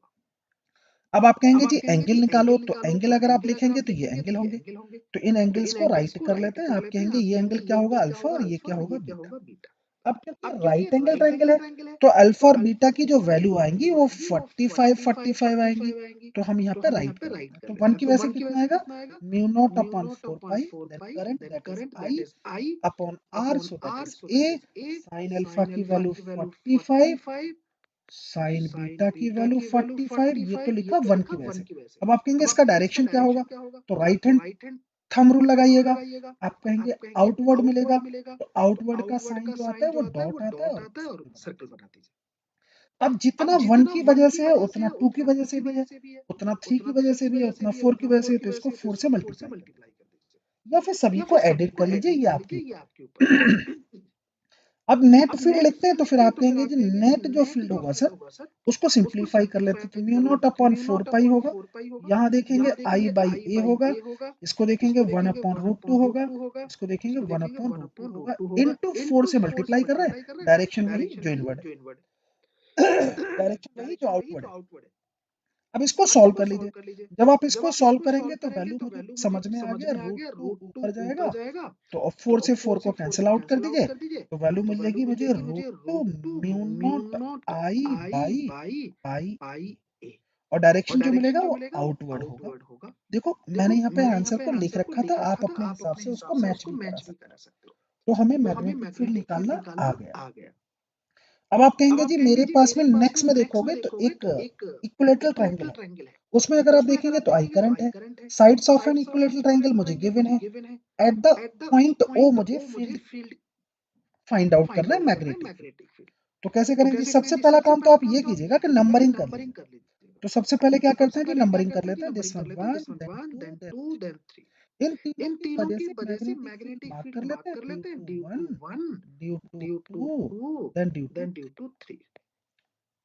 Speaker 1: अब आप कहेंगे जी एंगल निकालो, तो एंगल अगर आप लिखेंगे तो ये एंगल होंगे, तो इन एंगल्स को राइट कर लेते हैं। आप कहेंगे ये एंगल क्या होगा, अल्फा, और ये क्या होगा, बीटा। अब क्योंकि राइट एंगल ट्रायंगल है तो अल्फा और बीटा की जो वैल्यू आएंगी वो 45 आएंगी। तो हम यहाँ पे राइट कर लेते हैं। तो 1 की वजह से कितना आएगा, mu naught upon 4 pi then current that is I upon R, so that is A. Sine alpha की वैल्यू 45, साइन बीटा की वैल्यू 45, ये तो लिखा 1 की वजह से। अब आप कहेंगे इसका डायरेक्शन क्या होगा, तो राइट हैंड थंब रूल लगाइएगा। आप कहेंगे आउटवर्ड मिलेगा, तो आउटवर्ड का साइन जो आता है वो डॉट आता है और सर्कल बना दीजिए। अब जितना 1 की वजह से है उतना 2 की वजह से भी है, उतना 3 की वजह से भी है, उतना 4 की वजह से है, तो इसको 4 से मल्टीप्लाई कर दीजिए या फिर सभी को एडिट कर लीजिए, ये आपके ऊपर। अब नेट फील्ड लिखते हैं तो फिर आप कहेंगे जी नेट जो फील्ड होगा सर उसको सिंप्लीफाई कर लेते हैं, तो म्यू नॉट अपॉन 4 पाई होगा। यहाँ देखेंगे आई बाई ए होगा, इसको देखेंगे 1 अपॉन रूट 2 होगा, इसको देखेंगे 1 अपॉन रूट 2 होगा, इनटू 4 से मल्टीप्लाई कर रहे हैं, डायरेक्शन वही जो इनवर्ड है। डायरेक्शन वही जो आउटवर्ड है। अब इसको सॉल्व कर लीजिए। जब आप इसको सॉल्व करेंगे तो वैल्यू मुझे समझ में आ गया, रूट 2 ऊपर जाएगा तो अब 4 से 4 को कैंसिल आउट कर दीजिए, तो वैल्यू मिल जाएगी मुझे root 2 mu naught I by pi A, और डायरेक्शन जो मिलेगा वो आउटवर्ड होगा। देखो मैंने यहाँ पे आंसर को लिख रखा था, आप अपने हिसाब से उसको मैच भी करा सकते हो। तो हमें मैग्नेटिक फील्ड निकालना आ गया। अब आप कहेंगे जी मेरे पास में नेक्स्ट में देखोगे तो एक इक्विलेटरल ट्रायंगल है, उसमें अगर आप देखेंगे तो आई करंट है, sides of an equilateral triangle मुझे गिवन है, एट द पॉइंट ओ मुझे फील्ड फाइंड आउट करना है मैग्नेटिक फील्ड। तो कैसे करेंगे, सबसे पहला काम तो आप ये कीजिएगा कि नंबरिंग कर लीजिए। तो सबसे पहले क्या करते हैं जी, नंबरिंग कर लेते हैं, दिस वन 1 देन 2 देन 3। इन तीनों की वजह से मैग्नेटिक फील्ड मार्क कर लेते हैं, due to 1, due to 2 then due to 3।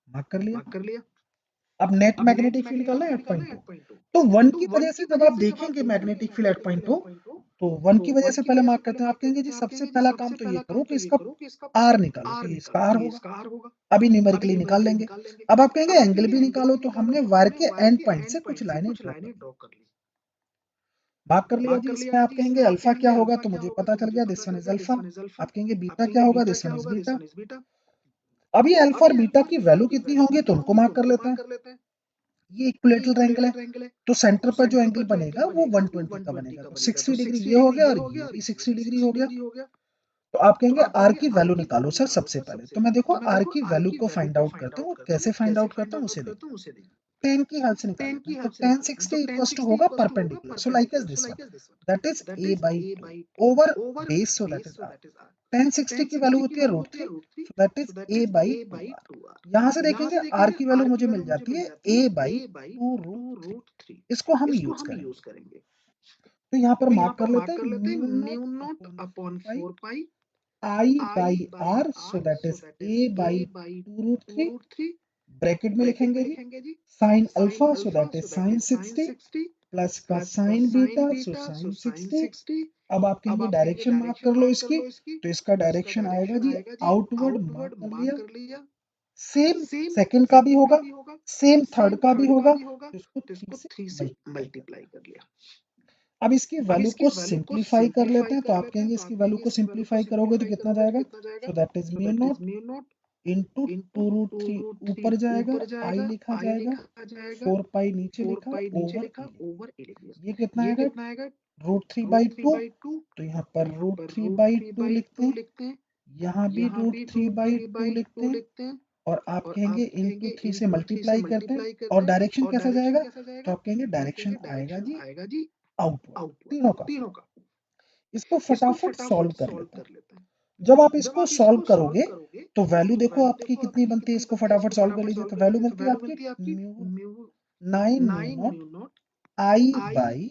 Speaker 1: Mark कर लिया। अब नेट मैग्नेटिक फील्ड निकालना है एट पॉइंट 2। तो 1 की वजह से जब आप देखेंगे मैग्नेटिक फील्ड एट पॉइंट 2, तो 1 की वजह से पहले मार्क करते हैं। आप कहेंगे जी सबसे पहला काम तो ये करो कि इसका आर निकालो, तो ये इसका आर होगा, अभी न्यूमेरिकली निकाल लेंगे। अब आप कहेंगे एंगल भी निकालो, तो हमने वायर के एंड पॉइंट से कुछ लाइनें ड्रॉ कर ली, मार्क कर लिया जी। इसमें आप कहेंगे अल्फा क्या होगा, तो मुझे पता चल गया, दिस वन इज अल्फा। आप कहेंगे बीटा क्या होगा, दिस वन इज बीटा। अभी अल्फा और बीटा की वैल्यू कितनी होंगी तो उनको मार्क कर लेते हैं। ये इक्विलेटरल एंगल है, तो सेंटर पर जो एंगल बनेगा वो 120 का बनेगा, तो 60 डिग्री ये हो गया और ये भी 60 डिग्री हो गया। तो आप कहेंगे आर की वैल्यू निकालो सर सबसे पहले, तो मैं देखो आर की वैल्यू को फाइंड आउट करता हूँ, कैसे फाइंड आउट करता हूँ उसे देखिए। 10 की हेल्प से निकाल लेते हैं, तो 10 60 इक्वल्स टू होगा perpendicular, so like as this one, that is a by 2 over base, so that is r। 10 60 की वैल्यू होती है root 3, so that is a by 2r। यहाँ से देखेंगे r की वैल्यू मुझे मिल जाती है a by 2 रूट 3, इसको हम यूज करेंगे। तो यहाँ पर मार्क कर लेते हैं mu naught upon 4 pi I by R, so that is a by 2 root 3, bracket में लिखेंगे जी sine alpha, so that is sine 60 plus का साइन बीटा, सो साइन 60। अब आप कहेंगे डायरेक्शन मार्क कर लो इसकी, तो इसका डायरेक्शन आएगा जी आउटवर्ड, मार्क कर लिया। सेम सेकंड का भी होगा, सेम थर्ड का भी होगा, तो इसको 3 से मल्टीप्लाई कर लिया। अब इसकी वैल्यू को सिंप्लीफाई कर लेते हैं, तो आप कहेंगे इसकी वैल्यू को सिंप्लीफाई करोगे तो कितना जाएगा, so that is mu naught into 2 root 3 ऊपर जाएगा, आई लिखा जाएगा, 4 पाई नीचे लिखा ओवर ए, ये कितना आएगा रूट 3 बाई 2। तो यहाँ पर रूट 3 बाई 2 लिखते हैं, यहाँ भी रूट 3 बाई 2 लिखते हैं, और आप कहेंगे इंटू 3 से मल्टीप्लाई करते हैं, और डायरेक्शन कैसा जाएगा, तो आप कहेंगे डायरेक्शन आएगा जी आउटवर्ड तीनों का। इसको फटाफट सॉल्व कर लेते हैं। जब आप इसको सॉल्व करोगे तो वैल्यू देखो आपकी कितनी बनती है, इसको फटाफट सॉल्व कर लीजिए, तो वैल्यू मिलती है आपकी 9 mu naught I by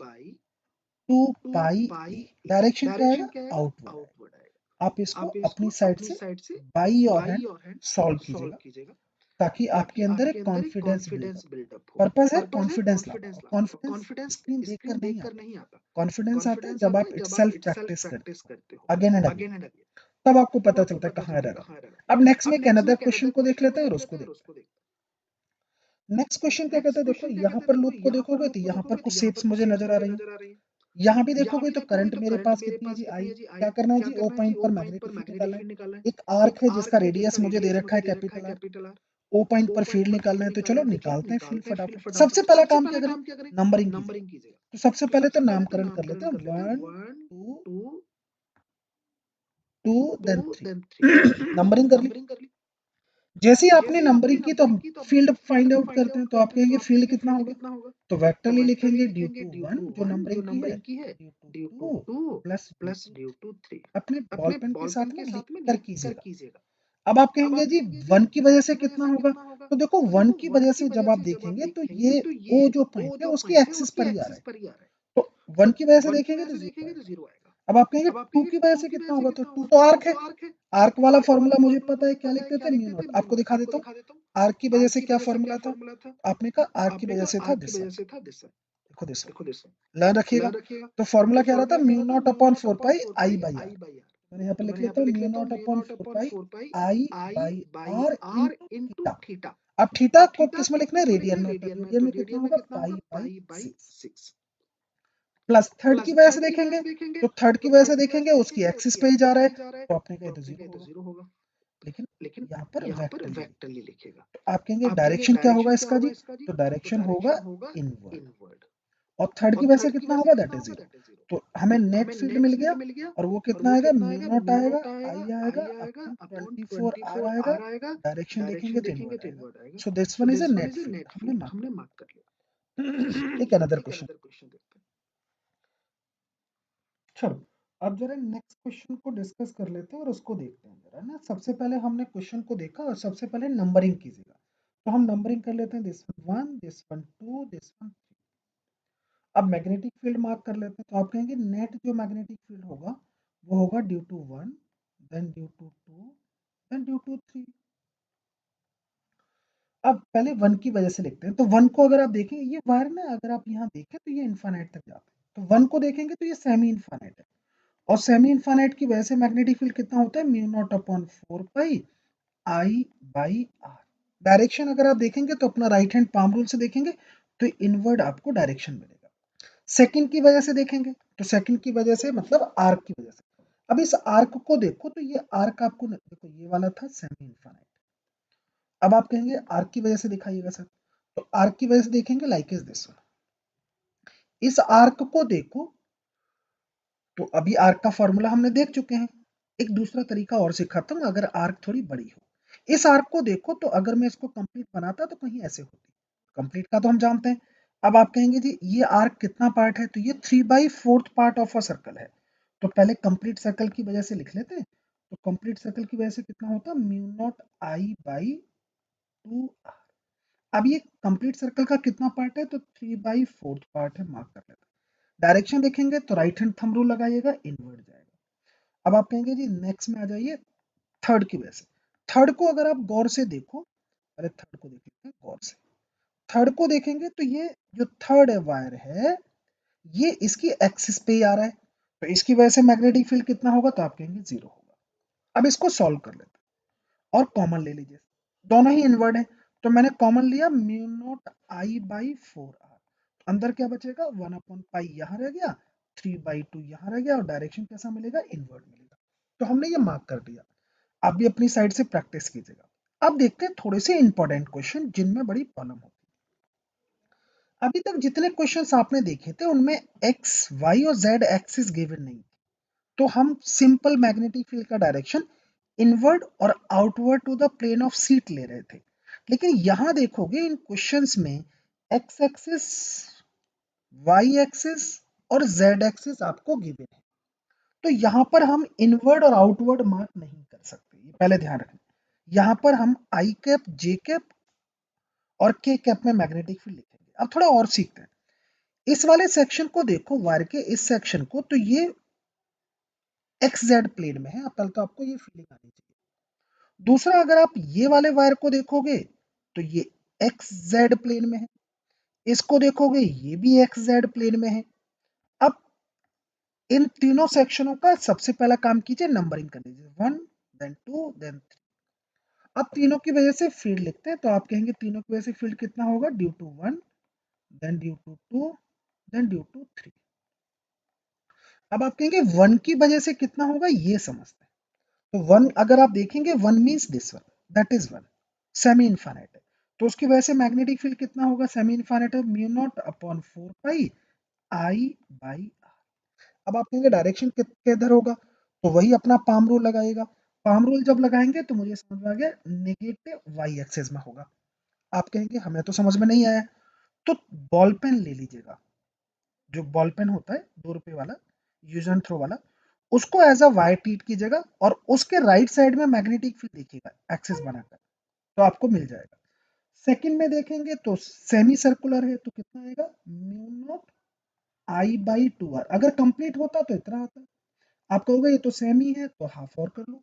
Speaker 1: 2 pi A, direction क्या आएगा आउटवर्ड आएगा। आप इसको अपनी साइड से बाई और हैंड सॉल्व कीजिएगा, ताकि आपके अंदर एक कॉन्फिडेंस बिल्डअप हो। पर्पस है कॉन्फिडेंस लाना, कॉन्फिडेंस स्क्रीन देखकर नहीं आता, कॉन्फिडेंस आता है जब आप इटसेल्फ प्रैक्टिस करते हो अगेन एंड अगेन, तब आपको पता चलता है कहाँ एरर है। अब नेक्स्ट में एक अनदर क्वेश्चन को देख लेते हैं और उसको देखते हैं। नेक्स्ट क्वेश्चन क्या कहता है, देखो यहाँ पर लूप को देखोगे तो यहाँ पर कुछ शेप्स मुझे नजर आ रही है, यहाँ भी देखोगे तो करंट मेरे पास कितनी है जी आई। क्या करना है जी, ओ पॉइंट पर मैग्नेटिक फील्ड निकालना है। एक आर्क है जिसका रेडियस मुझे दे रखा है कैपिटल आर, ओ पॉइंट पर फील्ड निकालना है। तो चलो निकालते हैं फील्ड फटाफट। सबसे पहला काम क्या करें, नंबरिंग कीजिएगा। तो सबसे पहले तो नामकरण कर लेते हैं, 1 2 2 देन 3। नंबरिंग कर ली। जैसे ही आपने नंबरिंग की तो हम फील्ड फाइंड आउट करते हैं। तो आप कहेंगे फील्ड कितना होगा, तो वेक्टरली लिखेंगे ड्यू टू 1 जो नंबरिंग की है, due to 2 plus due to 3। अपने बॉल पेन के साथ में लिख कर कीजिएगा। अब आप कहेंगे जी 1 की वजह से कितना होगा, तो देखो 1 की वजह से जब आप देखेंगे तो ये ओ जो पॉइंट है उसकी एक्सिस पर ही आ रहा है। तो 1 की वजह से देखेंगे तो 0 आएगा। अब आप कहेंगे 2 की वजह से कितना होगा, तो 2 तो आर्क है। आर्क वाला फॉर्मूला मुझे पता है, क्या लिखते थे, म्यू नॉट। आपको दिखा देता हूँ आर्क की वजह से क्या फॉर्मूला था। आपने कहा आर्क की वजह से था दिस वन, देखो दिस वन, लर्न रखिएगा। तो फॉर्मूला क्या रहा था, mu naught upon 4 pi I by R. मैंने यहाँ पे लिख लेता हूँ mu naught upon 4 pi I by R into theta. अब थीटा को किस में लिखना है, रेडियन में। तो रेडियन में कितना होगा, पाई बाई 6। प्लस थर्ड की वजह से देखेंगे, तो थर्ड की वजह से देखेंगे उसकी एक्सिस पे ही जा रहा है, तो आपने कहा तो 0 होगा। लेकिन यहाँ पर वेक्टरली लिखेगा। तो आप कहेंगे डायरेक्शन क्या होगा इसका जी, तो डायरेक्शन होगा इनवर्ड। और थर्ड की वजह से कितना होगा, दैट इज 0। तो हमें नेट फील्ड मिल गया, और वो कितना आएगा, म्यू नॉट आएगा, आई आएगा अपॉन 24 आर आएगा। डायरेक्शन देखेंगे तो इनवर्ड आएगा। सो this one is a net field, हमने मार्क कर लिया। एक अनदर क्वेश्चन, चलो अब जरा नेक्स्ट क्वेश्चन को डिस्कस कर लेते हैं और उसको देखते हैं जरा ना। सबसे पहले हमने क्वेश्चन को देखा और सबसे पहले नंबरिंग कीजिएगा। तो हम नंबरिंग कर लेते हैं, this one 1, this one 2, this one 3। अब मैग्नेटिक फील्ड मार्क कर लेते हैं। तो आप कहेंगे नेट जो मैग्नेटिक फील्ड होगा वो होगा due to 1, then due to 2, then due to 3। अब पहले 1 की वजह से लिखते हैं। तो 1 को अगर आप देखें, ये वायर ना अगर आप यहाँ देखें तो ये इनफाइनाइट तक जाते हैं। तो 1 को देखेंगे तो ये सेमी इनफाइनाइट है, और सेमी इनफाइनाइट की वजह से मैग्नेटिक फील्ड कितना होता है, mu naught upon 4 pi I by R. Direction अगर आप देखेंगे तो अपना राइट हैंड पाम रूल से देखेंगे तो इनवर्ड आपको डायरेक्शन मिलेगा। सेकंड की वजह से देखेंगे, तो सेकंड की वजह से मतलब आर्क की वजह से। अब इस आर्क को देखो, तो ये आर्क आपको देखो, ये वाला था सेमी इनफाइनाइट। अब आप कहेंगे आर्क की वजह से दिखाइएगा सर, तो आर्क की वजह से देखेंगे लाइक इज दिस। इस आर्क को देखो, तो अभी आर्क का फॉर्मूला हमने देख चुके हैं। एक दूसरा तरीका और सिखाता हूँ, अगर आर्क थोड़ी बड़ी हो। इस आर्क को देखो, तो अगर मैं इसको कंप्लीट बनाता तो कहीं ऐसे होती। कंप्लीट का तो हम जानते हैं। अब आप कहेंगे जी ये आर्क कितना पार्ट है, तो ये 3/4 पार्ट ऑफ अ सर्कल है। तो पहले कंप्लीट सर्कल की वजह से लिख लेते हैं। तो कंप्लीट सर्कल की वजह से कितना होता है, mu naught I by 2 R. अब ये कंप्लीट सर्कल का कितना पार्ट है, तो 3/4 पार्ट है, मार्क कर लेते हैं। डायरेक्शन देखेंगे तो राइट हैंड थंब रूल लगाइएगा, इनवर्ड जाएगा। अब आप कहेंगे जी नेक्स्ट में आ जाइए थर्ड की वजह से। थर्ड को अगर आप गौर से देखो, पहले थर्ड को देखेंगे गौर से। थर्ड को देखेंगे तो ये जो थर्ड वायर है ये इसकी एक्सिस पे ही आ रहा है, तो इसकी वजह से मैग्नेटिक फील्ड कितना होगा, तो आप कहेंगे 0 होगा। अब इसको सॉल्व कर लेते हैं और कॉमन ले लीजिए, दोनों ही इनवर्ड है। तो मैंने कॉमन लिया mu naught I by 4 R. अंदर क्या बचेगा, 1 अपॉन पाई यहाँ रह गया, 3/2 यहाँ रह गया, और डायरेक्शन कैसा मिलेगा, इनवर्ड मिलेगा। तो हमने ये मार्क कर दिया। आप भी अपनी साइड से प्रैक्टिस कीजिएगा। अब देखते हैं थोड़े से इंपॉर्टेंट क्वेश्चन जिनमें बड़ी प्रॉब्लम होती है। अभी तक जितने क्वेश्चंस आपने देखे थे उनमें एक्स वाई और जेड एक्सिस गिवन नहीं, तो हम सिंपल मैग्नेटिक फील्ड का डायरेक्शन इनवर्ड और outward to the plane of sheet ले रहे थे। लेकिन यहां देखोगे इन क्वेश्चंस में एक्स एक्सिस, वाई एक्सिस और जेड एक्सिस आपको गिवन है। तो यहाँ पर हम इनवर्ड और आउटवर्ड मार्क नहीं कर सकते, ये पहले ध्यान रखना। यहाँ पर हम आई कैप, जे कैप और के कैप में मैग्नेटिक फील्ड लिखेंगे। अब थोड़ा और सीखते हैं। इस वाले सेक्शन को देखो, वायर के इस सेक्शन को, तो ये एक्स जेड प्लेन में है। अब पहले तो आपको ये फीलिंग आनी चाहिए। दूसरा, अगर आप ये वाले वायर को देखोगे तो ये एक्स जेड प्लेन में है। इसको देखोगे ये भी एक्स जेड प्लेन में है। अब इन तीनों सेक्शनों का सबसे पहला काम कीजिए, नंबरिंग कर लीजिए, 1 देन 2 देन 3। अब तीनों की वजह से फील्ड लिखते हैं। तो आप कहेंगे तीनों की वजह से फील्ड कितना होगा, due to 1, then due to 2, then due to 3। अब आप कहेंगे 1 की वजह से कितना होगा ये समझते हैं। तो 1 अगर आप देखेंगे 1 means this one, that is 1, semi infinite है। तो उसकी वजह से मैग्नेटिक फील्ड कितना होगा, सेमी इनफाइनाइट है, mu naught upon 4 pi I by R. अब आप कहेंगे डायरेक्शन किधर होगा, तो वही अपना पाम रूल लगाएगा। पाम रूल जब लगाएंगे तो मुझे समझ में आ गया नेगेटिव वाई एक्सिस में होगा। आप कहेंगे हमें तो समझ में नहीं आया, तो बॉल पेन ले लीजिएगा, जो बॉल पेन होता है 2 रुपए वाला, यूज एंड थ्रो वाला, उसको एज अ वायर ट्रीट कीजिएगा और उसके राइट साइड में मैग्नेटिक फील्ड देखिएगा एक्सिस बनाकर, तो आपको मिल जाएगा। सेकंड में देखेंगे तो सेमी सर्कुलर है, तो कितना आएगा, mu naught I by 2 R. अगर कंप्लीट होता तो इतना आता, आप कहोगे ये तो सेमी है तो हाफ और कर लो।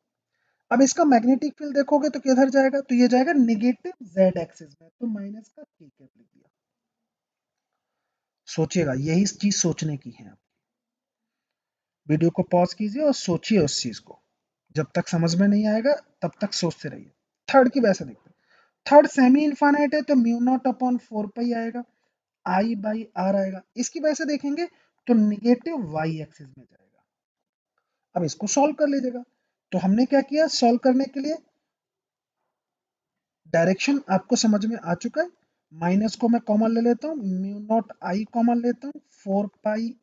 Speaker 1: अब इसका मैग्नेटिक फील्ड देखोगे तो किधर जाएगा, तो ये जाएगा नेगेटिव जेड एक्सिस में, तो माइनस का के कैप लिख दिया। सोचिएगा, यही चीज सोचने की है। वीडियो को पॉज कीजिए और सोचिए उस चीज को, जब तक समझ में नहीं आएगा तब तक सोचते रहिए। थर्ड की वैसे देखते हैं, थर्ड सेमी इनफाइनाइट है, तो म्यू नॉट अपॉन 4 पाई आएगा, आई बाई आर आएगा। इसकी वजह से देखेंगे तो निगेटिव वाई एक्सिस में जाएगा। अब इसको सॉल्व कर लीजिएगा। तो हमने क्या किया, सॉल्व करने के लिए डायरेक्शन आपको समझ में आ चुका है। माइनस को मैं कॉमन ले लेता हूँ, म्यू नॉट आई कॉमन लेता हूँ, 4 पाई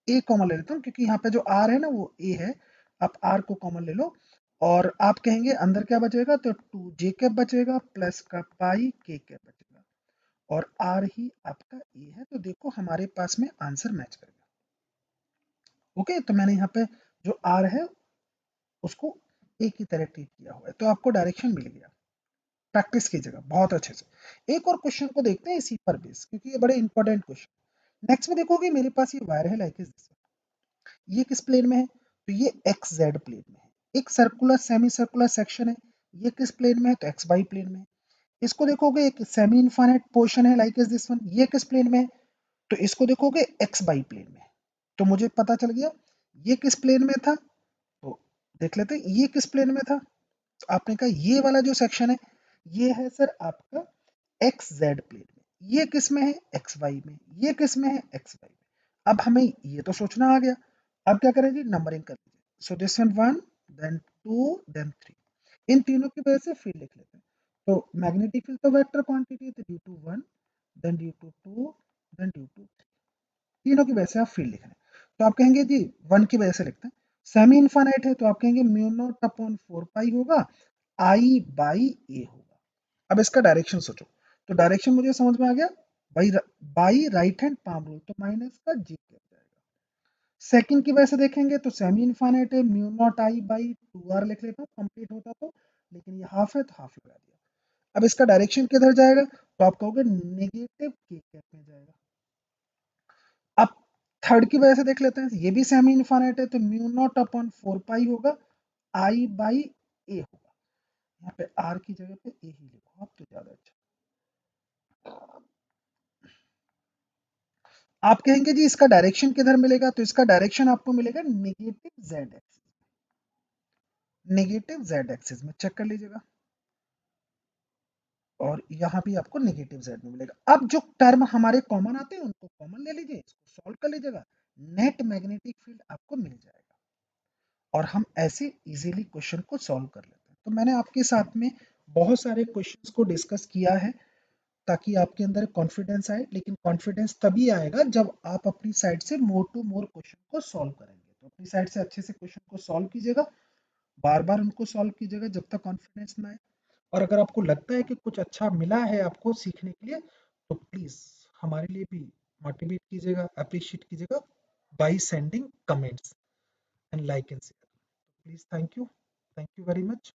Speaker 1: ए कॉमन ले लेता हूँ, क्योंकि यहाँ पे जो आर है ना वो ए है। आप आर को कॉमन ले लो और आप कहेंगे अंदर क्या बचेगा, तो 2 जे कैप बचेगा प्लस का पाई के कैप बचेगा, और आर ही आपका ए है। तो देखो हमारे पास में आंसर मैच करेगा। ओके, तो मैंने यहाँ पे जो आर है उसको ए की तरह ट्रीट किया हुआ है, तो आपको डायरेक्शन मिल गया। प्रैक्टिस कीजिएगा बहुत अच्छे से। एक और क्वेश्चन को देखते हैं इसी पर बेस, क्योंकि ये बड़े इंपॉर्टेंट क्वेश्चन। नेक्स्ट में देखोगे मेरे पास ये वायर है लाइक दिस, ये किस प्लेन में है, तो ये एक्स जेड प्लेन में है। एक सर्कुलर सेमी सर्कुलर सेक्शन है, ये किस प्लेन में है, तो एक्स वाई प्लेन में है। इसको देखोगे एक सेमी इनफाइनाइट पोर्शन है लाइक इज दिस वन, ये किस प्लेन में है, तो इसको देखोगे एक्स वाई प्लेन में है। तो मुझे पता चल गया ये किस प्लेन में था, तो देख लेते हैं ये किस प्लेन में था। तो आपने कहा ये वाला जो सेक्शन है ये है सर आपका एक्स जेड प्लेन में, ये किस में है, एक्स वाई में, ये किस में है, एक्स वाई में। अब हमें ये तो सोचना आ गया, अब क्या करेंगे, नंबरिंग कर लीजिए। So this one 1, then 2, then 3, इन तीनों की वजह से फील्ड लिख लेते हैं। तो मैग्नेटिक फील्ड तो वेक्टर क्वांटिटी है, तो due to 1, then due to 2, then due to 3, तीनों की वजह से आप फील्ड लिख रहे हैं। तो आप कहेंगे जी 1 की वजह से लिखते हैं, सेमी इनफाइनाइट है, तो आप कहेंगे म्यू नॉट अपॉन 4 पाई होगा, आई बाई ए होगा। अब इसका डायरेक्शन सोचो, तो डायरेक्शन मुझे समझ में आ गया, by by right hand palm rule, तो माइनस का जी किया जाएगा। सेकंड की वजह से देखेंगे तो सेमी इनफाइनाइट है, mu naught I by 2 R लिख लेता हूँ, कंप्लीट होता तो, लेकिन ये हाफ है तो हाफ लगा दिया। अब इसका डायरेक्शन किधर जाएगा, तो आप कहोगे नेगेटिव के कैप में जाएगा। अब थर्ड की वजह से देख लेते हैं, ये भी सेमी इनफाइनाइट है, तो म्यू नॉट अपॉन 4 पाई होगा, आई बाई ए होगा। यहाँ पे आर की जगह पे ए ही लिखो आप, तो ज्यादा अच्छा। आप कहेंगे जी इसका डायरेक्शन किधर मिलेगा, तो इसका डायरेक्शन आपको मिलेगा negative Z axis, negative Z axis में चेक कर लीजिएगा, और यहाँ भी आपको नेगेटिव जेड में मिलेगा। अब जो टर्म हमारे कॉमन आते हैं उनको कॉमन ले लीजिए, इसको सॉल्व कर लीजिएगा, नेट मैग्नेटिक फील्ड आपको मिल जाएगा, और हम ऐसे इजीली क्वेश्चन को सॉल्व कर लेते हैं। तो मैंने आपके साथ में बहुत सारे क्वेश्चंस को डिस्कस किया है, ताकि आपके अंदर कॉन्फिडेंस आए, लेकिन कॉन्फिडेंस तभी आएगा जब आप अपनी साइड से मोर टू मोर क्वेश्चन को सॉल्व करेंगे। तो अपनी साइड से अच्छे से क्वेश्चन को सॉल्व कीजिएगा, बार बार उनको सॉल्व कीजिएगा जब तक कॉन्फिडेंस ना आए। और अगर आपको लगता है कि कुछ अच्छा मिला है आपको सीखने के लिए, तो प्लीज हमारे लिए भी मोटिवेट कीजिएगा, अप्रिशिएट कीजिएगा by sending comments and like and share. Please, thank you very much.